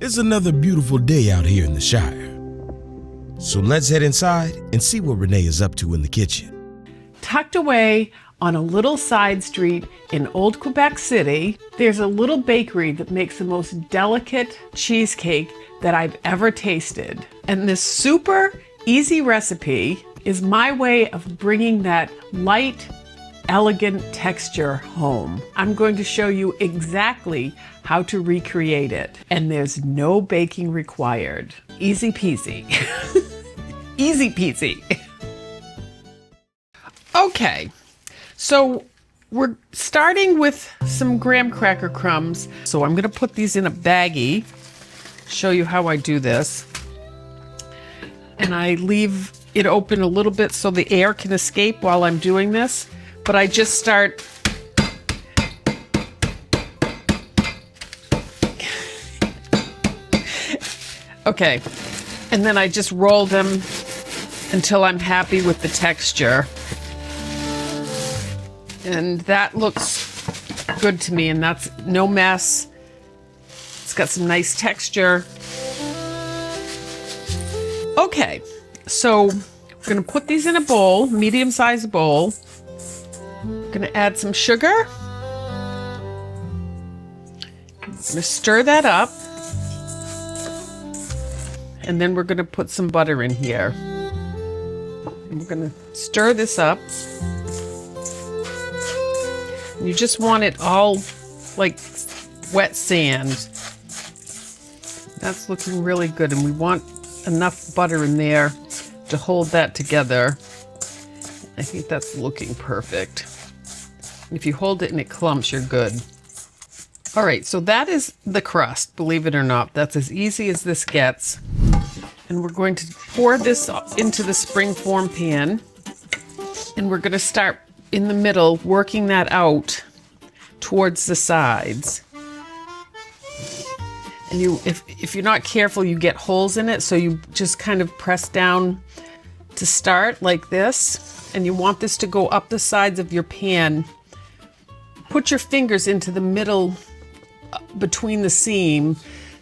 It's another beautiful day out here in the Shire. So let's head inside and see what Renee is up to in the kitchen. Tucked away on a little side street in Old Quebec City, there's a little bakery that makes the most delicate cheesecake that I've ever tasted. And this super easy recipe is my way of bringing that light, elegant texture home. I'm going to show you exactly how to recreate it. And there's no baking required. Easy peasy. Easy peasy. Okay, so we're starting with some graham cracker crumbs. So I'm gonna put these in a baggie, show you how I do this. And I leave it open a little bit so the air can escape while I'm doing this. But I just start okay, and then I just roll them until I'm happy with the texture. And that looks good to me, and that's no mess. It's got some nice texture. Okay, so I'm gonna put these in a bowl, medium-sized bowl. I'm gonna add some sugar. I'm gonna stir that up. And then we're gonna put some butter in here. And we're gonna stir this up. You just want it all like wet sand. That's looking really good, and we want enough butter in there to hold that together. I think that's looking perfect. If you hold it and it clumps, you're good. All right, so that is the crust, believe it or not. That's as easy as this gets. And we're going to pour this into the springform pan. And we're gonna start in the middle, working that out towards the sides. And if you're not careful, you get holes in it, so you just kind of press down to start like this. And you want this to go up the sides of your pan. Put your fingers into the middle between the seam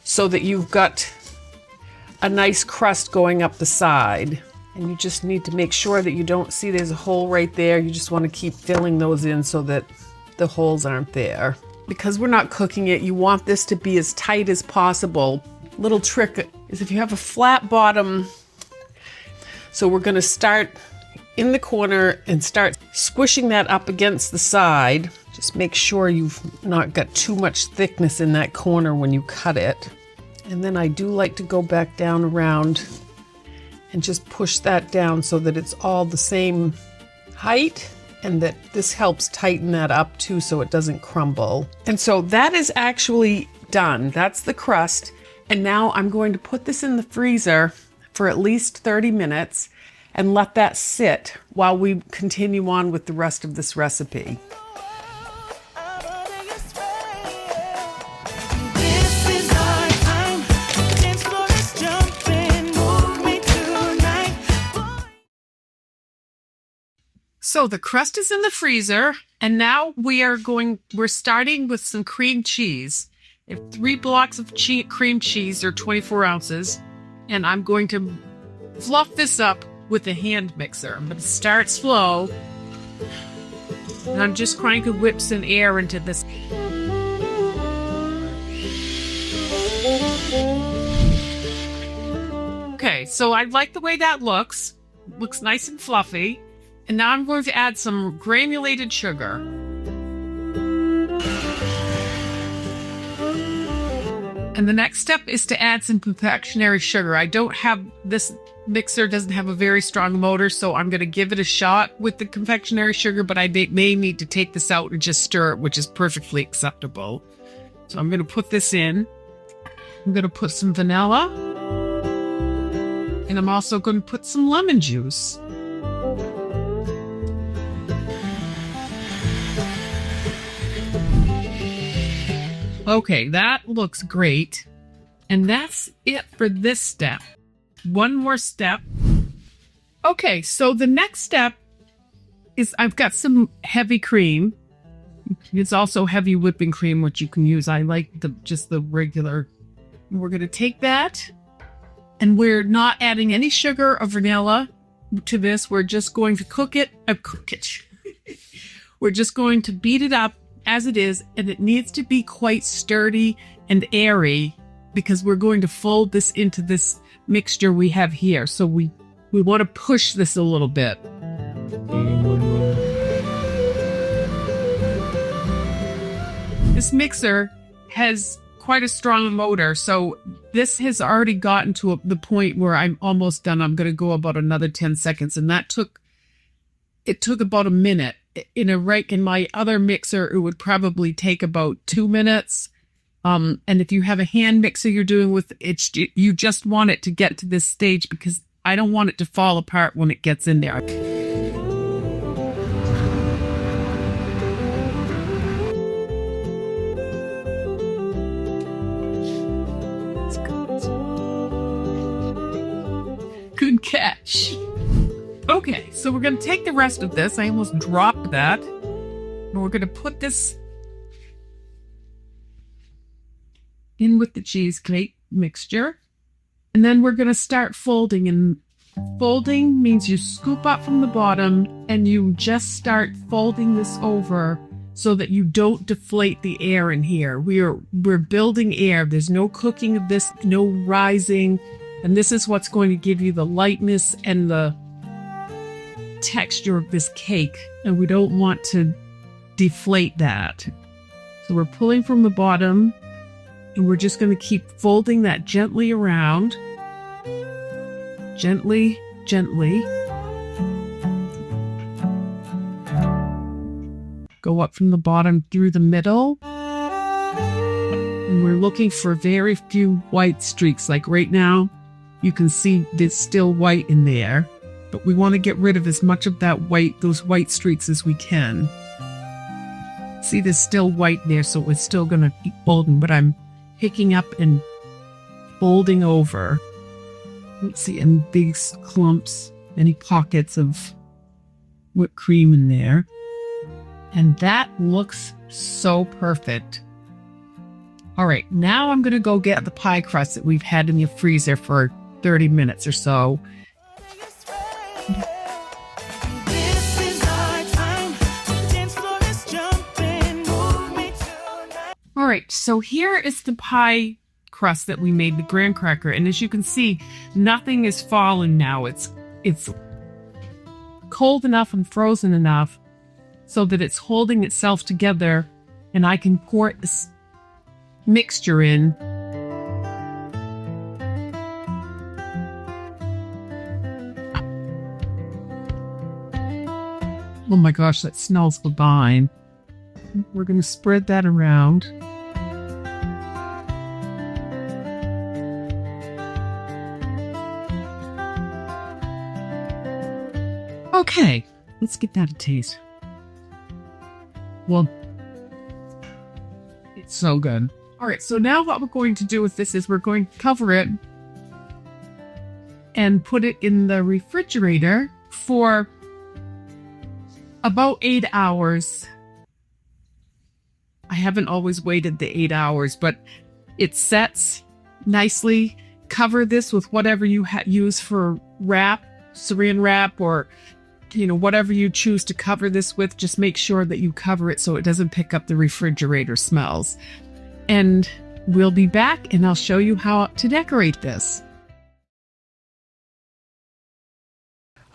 so that you've got a nice crust going up the side. And you just need to make sure that you don't see there's a hole right there. You just want to keep filling those in so that the holes aren't there. Because we're not cooking it, you want this to be as tight as possible. Little trick is if you have a flat bottom, so we're going to start in the corner and start squishing that up against the side. Just make sure you've not got too much thickness in that corner when you cut it. And then I do like to go back down around and just push that down so that it's all the same height, and that this helps tighten that up too so it doesn't crumble. And so that is actually done. That's the crust. And now I'm going to put this in the freezer for at least 30 minutes and let that sit while we continue on with the rest of this recipe. So the crust is in the freezer, and now we're starting with some cream cheese. I have 3 blocks of cream cheese, or 24 ounces, and I'm going to fluff this up with a hand mixer. I'm going to start slow, and I'm just trying to whip some air into this. Okay, so I like the way that looks. Looks nice and fluffy. And now I'm going to add some granulated sugar. And the next step is to add some confectionery sugar. This mixer doesn't have a very strong motor, so I'm going to give it a shot with the confectionery sugar, but I may need to take this out and just stir it, which is perfectly acceptable. So I'm going to put this in. I'm going to put some vanilla. And I'm also going to put some lemon juice. Okay, that looks great. And that's it for this step. One more step. Okay, so the next step is I've got some heavy cream. It's also heavy whipping cream, which you can use. I like just the regular And we're going to take that, and we're not adding any sugar or vanilla to this. We're just going to cook it. We're just going to beat it up as it is, and it needs to be quite sturdy and airy because we're going to fold this into this mixture we have here. So we want to push this a little bit. This mixer has quite a strong motor, so this has already gotten to the point where I'm almost done. I'm going to go about another 10 seconds, and it took about a minute. In my other mixer, it would probably take about 2 minutes. And if you have a hand mixer you're doing with it, you just want it to get to this stage because I don't want it to fall apart when it gets in there. Good catch. Okay, so we're going to take the rest of this. I almost dropped that. And we're going to put this in with the cheesecake mixture. And then we're going to start folding. And folding means you scoop up from the bottom and you just start folding this over so that you don't deflate the air in here. We're building air. There's no cooking of this, no rising. And this is what's going to give you the lightness and the texture of this cake. And we don't want to deflate that. So we're pulling from the bottom and we're just going to keep folding that gently around. Gently, gently. Go up from the bottom through the middle. And we're looking for very few white streaks. Like right now, you can see there's still white in there, but we want to get rid of as much of that white, those white streaks as we can. See, there's still white there, so we're still going to keep folding, but I'm picking up and folding over. Let's see, any big clumps, any pockets of whipped cream in there. And that looks so perfect. All right, now I'm going to go get the pie crust that we've had in the freezer for 30 minutes or so. All right, so here is the pie crust that we made, the graham cracker. And as you can see, nothing is fallen now. It's cold enough and frozen enough so that it's holding itself together, and I can pour this mixture in. Oh my gosh, that smells divine. We're going to spread that around. Okay, let's give that a taste. Well, it's so good. All right, so now what we're going to do with this is we're going to cover it and put it in the refrigerator for about 8 hours. I haven't always waited the 8 hours, but it sets nicely. Cover this with whatever you use for wrap, saran wrap, or whatever you choose to cover this with. Just make sure that you cover it so it doesn't pick up the refrigerator smells. And we'll be back and I'll show you how to decorate this.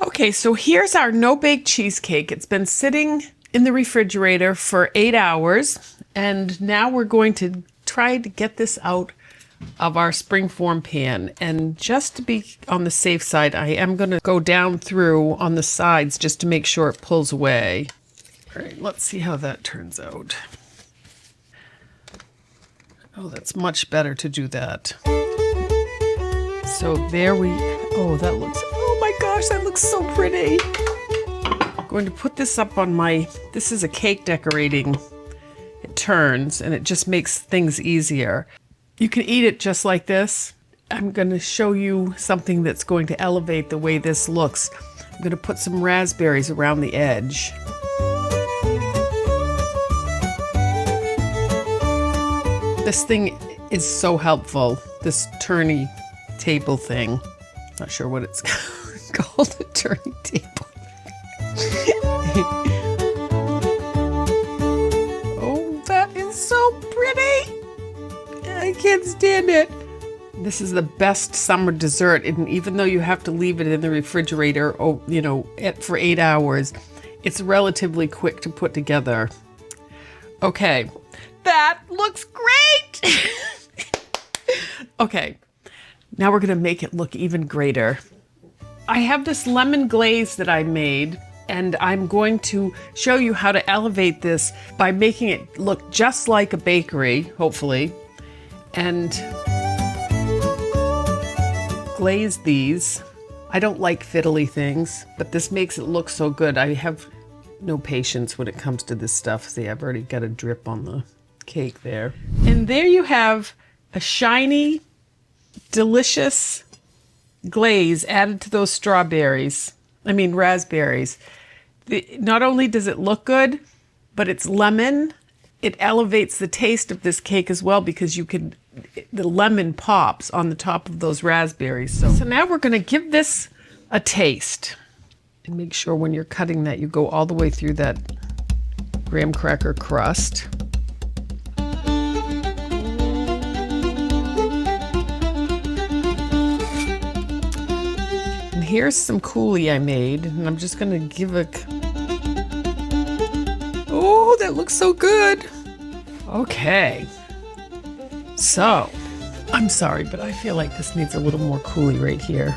Okay, so here's our no-bake cheesecake. It's been sitting in the refrigerator for 8 hours, and now we're going to try to get this out of our springform pan. And just to be on the safe side, I am going to go down through on the sides just to make sure it pulls away. All right, let's see how that turns out. Oh, that's much better to do that. So there oh my gosh, that looks so pretty. I'm going to put this up on this is a cake decorating. It turns and it just makes things easier. You can eat it just like this. I'm going to show you something that's going to elevate the way this looks. I'm going to put some raspberries around the edge. This thing is so helpful. this turny table thing. Not sure what it's called, a turning table. Oh, that is so pretty. I can't stand it. This is the best summer dessert, and even though you have to leave it in the refrigerator, for 8 hours, it's relatively quick to put together. Okay, that looks great. Okay, now we're gonna make it look even greater. I have this lemon glaze that I made, and I'm going to show you how to elevate this by making it look just like a bakery, hopefully, and glaze these. I don't like fiddly things, but this makes it look so good. I have no patience when it comes to this stuff. See, I've already got a drip on the cake there. And there you have a shiny, delicious glaze added to those raspberries. Not only does it look good, but it's lemon. It elevates the taste of this cake as well because the lemon pops on the top of those raspberries. So now we're going to give this a taste. And make sure when you're cutting that, you go all the way through that graham cracker crust. And here's some coulis I made, and I'm just going to give Oh, that looks so good. Okay. So, I'm sorry, but I feel like this needs a little more coulis right here.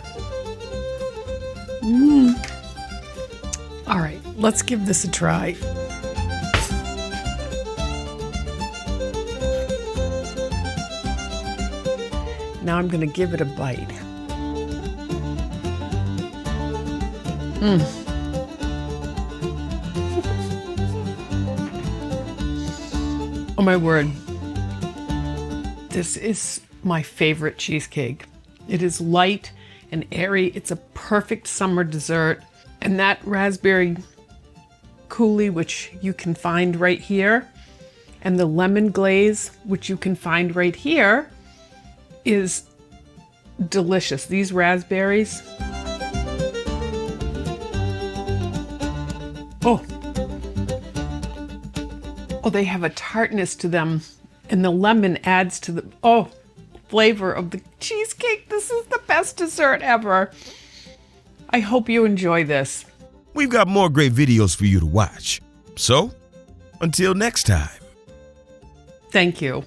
All right, let's give this a try. Now I'm going to give it a bite. Oh my word. This is my favorite cheesecake. It is light and airy. It's a perfect summer dessert. And that raspberry coulis, which you can find right here, and the lemon glaze, which you can find right here, is delicious. These raspberries. Oh, they have a tartness to them, and the lemon adds to the flavor of the cheesecake. This is the best dessert ever. I hope you enjoy this. We've got more great videos for you to watch. So, until next time. Thank you.